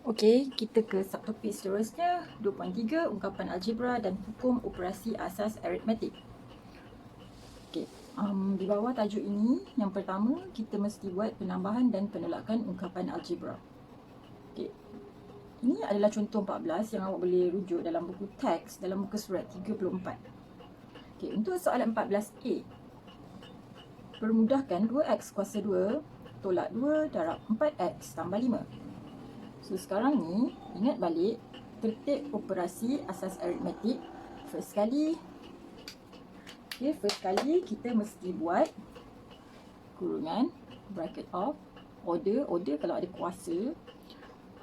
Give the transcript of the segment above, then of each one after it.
Okey, kita ke subtopik seterusnya 2.3 ungkapan algebra dan hukum operasi asas aritmetik. Okey, di bawah tajuk ini yang pertama kita mesti buat penambahan dan penolakan ungkapan algebra. Okey. Ini adalah contoh 14 yang awak boleh rujuk dalam buku teks dalam muka surat 34. Okey, untuk soalan 14A. Permudahkan 2x kuasa 2 tolak 2 darab 4x tambah 5. So sekarang ni ingat balik tertib operasi asas aritmetik. First kali kita mesti buat kurungan bracket of order kalau ada kuasa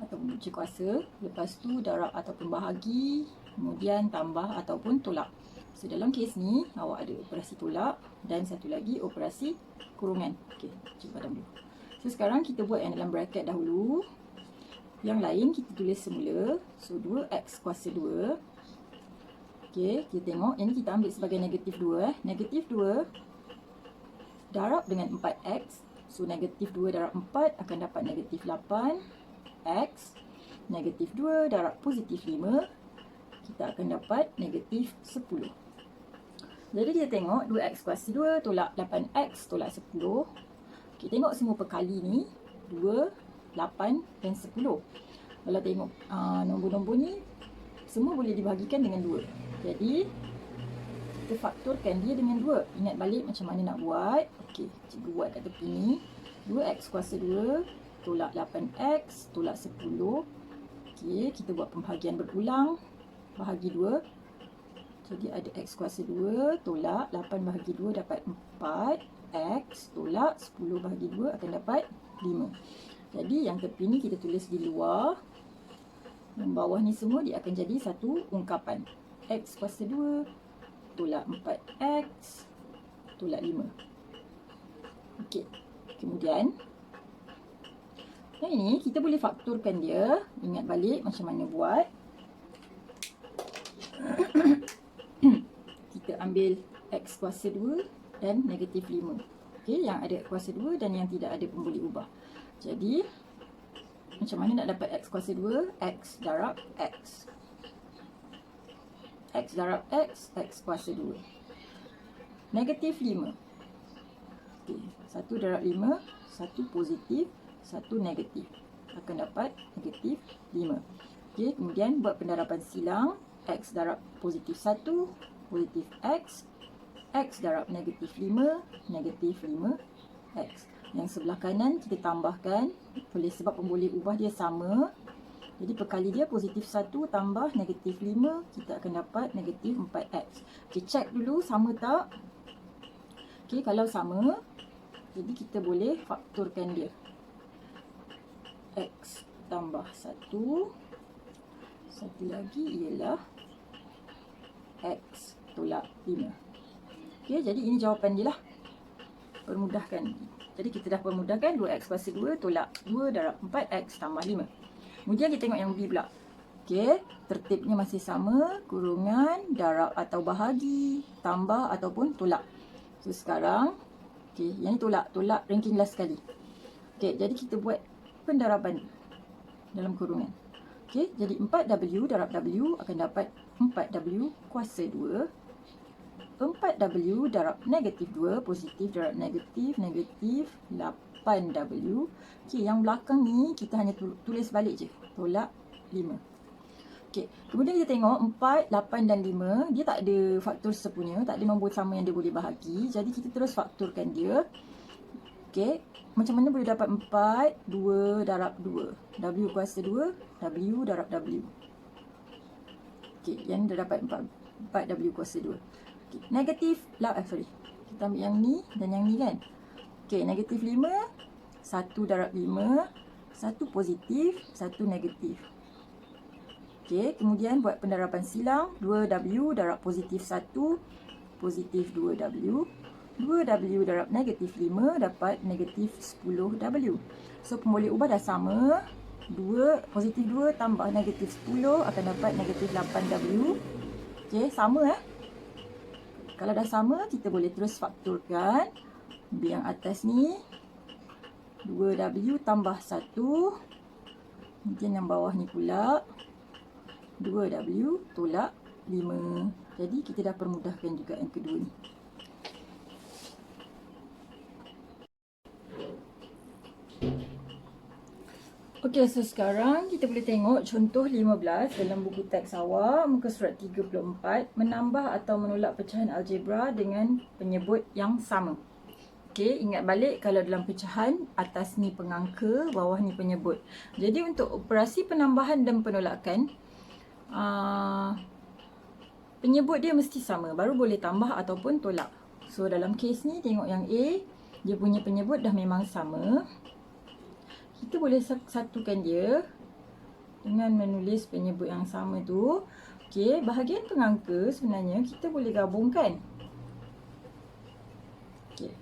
atau punca kuasa, lepas tu darab ataupun bahagi, kemudian tambah ataupun tolak. So dalam kes ni awak ada operasi tolak dan satu lagi operasi kurungan. Okey, cuba padam dulu. So sekarang kita buat yang dalam bracket dahulu. Yang lain kita tulis semula. So 2x kuasa 2. Okey, kita tengok yang ni kita ambil sebagai negatif 2. Negatif 2 darab dengan 4x. So negatif 2 darab 4 akan dapat negatif 8x. Negatif 2 darab positif 5, kita akan dapat negatif 10. Jadi kita tengok 2x kuasa 2 tolak 8x tolak 10. Okey, tengok semua perkali ni 2, 8 dan 10. Kalau tengok nombor-nombor ni semua boleh dibahagikan dengan 2. Jadi kita faktorkan dia dengan 2. Ingat balik macam mana nak buat. Okey, cikgu buat kat tepi ni. 2x kuasa 2 tolak 8x tolak 10. Okey, kita buat pembahagian berulang. Bahagi 2. Jadi ada x kuasa 2 tolak 8 bahagi 2 dapat 4x tolak 10 bahagi 2 akan dapat 5. Jadi yang tepi ni kita tulis di luar. Yang bawah ni semua dia akan jadi satu ungkapan. X kuasa 2 tolak 4x tolak 5. Okey. Kemudian yang ini kita boleh faktorkan dia. Ingat balik macam mana buat. Kita ambil x kuasa 2 dan negatif 5. Okey, yang ada kuasa 2 dan yang tidak ada pun boleh ubah. Jadi macam mana nak dapat x kuasa 2? X darab x. X darab x, x kuasa 2. Negatif 5. Okey, 1 darab 5, 1 positif, 1 negatif. Akan dapat negatif 5. Okey, kemudian buat pendaraban silang. X darab positif 1, positif x. X darab negatif 5, negatif 5x. Yang sebelah kanan kita tambahkan. Boleh sebab pun boleh ubah dia sama. Jadi perkali dia positif 1 tambah negatif 5. Kita akan dapat negatif 4x. Okay, check dulu sama tak. Okay, kalau sama, jadi kita boleh faktorkan dia. X tambah 1. Satu lagi ialah x tolak 5. Okay, jadi ini jawapan dia lah. Permudahkan. Jadi kita dah permudahkan 2x kuasa 2 tolak 2 darab 4x tambah 5. Kemudian kita tengok yang B pula. Okey, tertibnya masih sama. Kurungan, darab atau bahagi, tambah ataupun tolak. So sekarang, okey, yang ni tolak. Tolak ranking last sekali. Okey, jadi kita buat pendaraban dalam kurungan. Okey, jadi 4W darab W akan dapat 4W kuasa 2. 4W darab negatif 2, positif darab negatif, negatif 8W. Okey, yang belakang ni kita hanya tulis balik je. Tolak 5. Okey, kemudian kita tengok 4, 8 dan 5. Dia tak ada faktor sepunya, tak ada nombor sama yang dia boleh bahagi. Jadi kita terus faktorkan dia. Okey, macam mana boleh dapat 4, 2 darab 2. W kuasa 2, W darab W. Okey, yang dah dapat 4W kuasa 2. Okay, negatif kita ambil yang ni dan yang ni kan. Okey, negatif 5, 1 darab 5, 1 positif, 1 negatif. Okey, kemudian buat pendaraban silang. 2W darab positif 1, positif 2W. 2W darab negatif 5 dapat negatif 10W. So boleh ubah dah sama. 2 positif 2 tambah negatif 10 akan dapat negatif 8W. Okey, sama Kalau dah sama, kita boleh terus faktorkan. Yang atas ni 2W tambah 1 Kemudian yang bawah ni pula 2W tolak 5. Jadi kita dah permudahkan juga yang kedua ni. Okey, so sekarang kita boleh tengok contoh 15 dalam buku teks awak, muka surat 34, menambah atau menolak pecahan algebra dengan penyebut yang sama. Okey, ingat balik kalau dalam pecahan, atas ni pengangka, bawah ni penyebut. Jadi untuk operasi penambahan dan penolakan, penyebut dia mesti sama, baru boleh tambah ataupun tolak. So dalam kes ni, tengok yang A, dia punya penyebut dah memang sama. Kita boleh satukan dia dengan menulis penyebut yang sama tu. Okey, bahagian pengangka sebenarnya kita boleh gabungkan. Okey.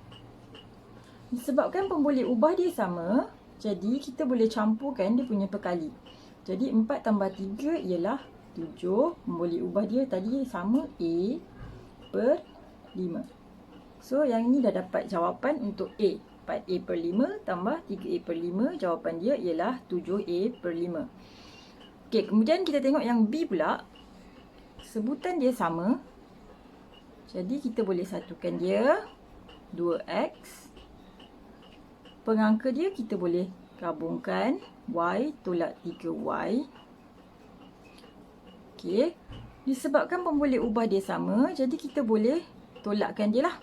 Disebabkan pemboleh ubah dia sama, jadi kita boleh campurkan dia punya perkali. Jadi 4 tambah 3 ialah 7. Pemboleh ubah dia tadi sama A per 5. So yang ni dah dapat jawapan untuk A. 4A per 5 tambah 3A per 5. Jawapan dia ialah 7A per 5. Okey, kemudian kita tengok yang B pula. Sebutan dia sama. Jadi kita boleh satukan dia 2X. Pengangka dia kita boleh gabungkan Y tolak 3Y. Okey. Disebabkan pemboleh ubah dia sama, jadi kita boleh tolakkan dia lah.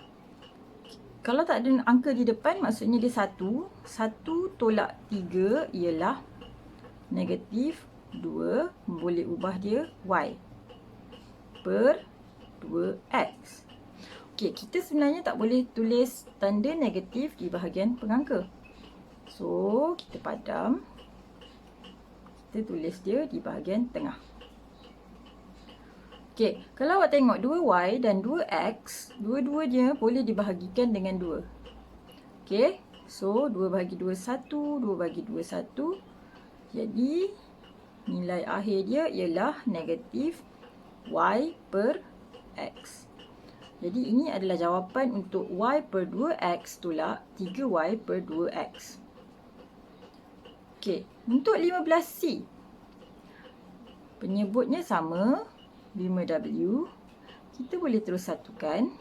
Kalau tak ada angka di depan, maksudnya dia 1. 1 tolak 3 ialah negatif 2. Boleh ubah dia Y per 2X. Okey, kita sebenarnya tak boleh tulis tanda negatif di bahagian pengangka. So, kita padam. Kita tulis dia di bahagian tengah. Okey, kalau awak tengok 2Y dan 2X, dua-duanya boleh dibahagikan dengan 2. Okey, so 2 bahagi 2, 1, 2 bahagi 2, 1. Jadi, nilai akhir dia ialah negatif Y per X. Jadi, ini adalah jawapan untuk Y per 2X tolak 3Y per 2X. Okey, untuk 15C, penyebutnya sama. 5W, kita boleh terus satukan.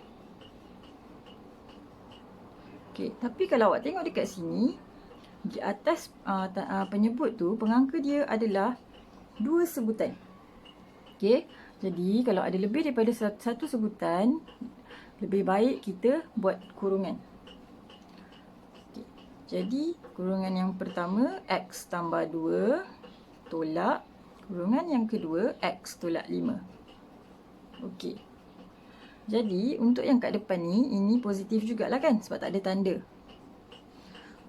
Okey, tapi kalau awak tengok dekat sini, di atas penyebut tu, pengangka dia adalah 2 sebutan. Okey, jadi kalau ada lebih daripada satu sebutan, lebih baik kita buat kurungan. Okey, jadi kurungan yang pertama, X tambah 2 tolak kurungan yang kedua, X tolak 5. Okey. Jadi, untuk yang kat depan ni, ini positif jugalah kan? Sebab tak ada tanda.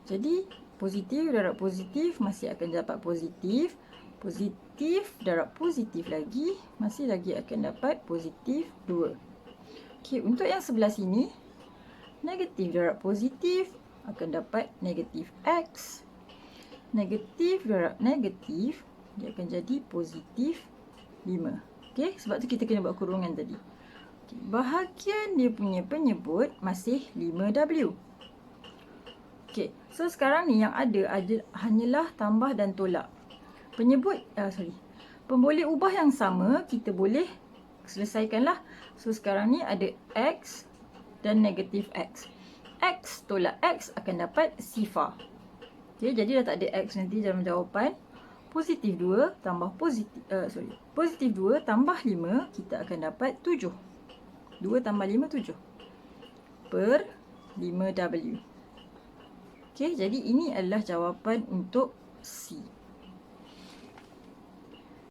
Jadi, positif darab positif masih akan dapat positif. Positif darab positif lagi, masih lagi akan dapat positif 2. Okey, untuk yang sebelah sini, negatif darab positif akan dapat negatif X. Negatif darab negatif, dia akan jadi positif 5. Okey, sebab tu kita kena buat kurungan tadi. Okay, bahagian dia punya penyebut masih 5W. Okey, so sekarang ni yang ada hanyalah tambah dan tolak. Pemboleh ubah yang sama kita boleh selesaikanlah. So sekarang ni ada X dan negatif X. X tolak X akan dapat sifar. Okey, jadi dah tak ada X nanti dalam jawapan. Positif 2 tambah positif 2 tambah 5, kita akan dapat 7. 2 tambah 5, 7. Per 5W. Okey, jadi ini adalah jawapan untuk C.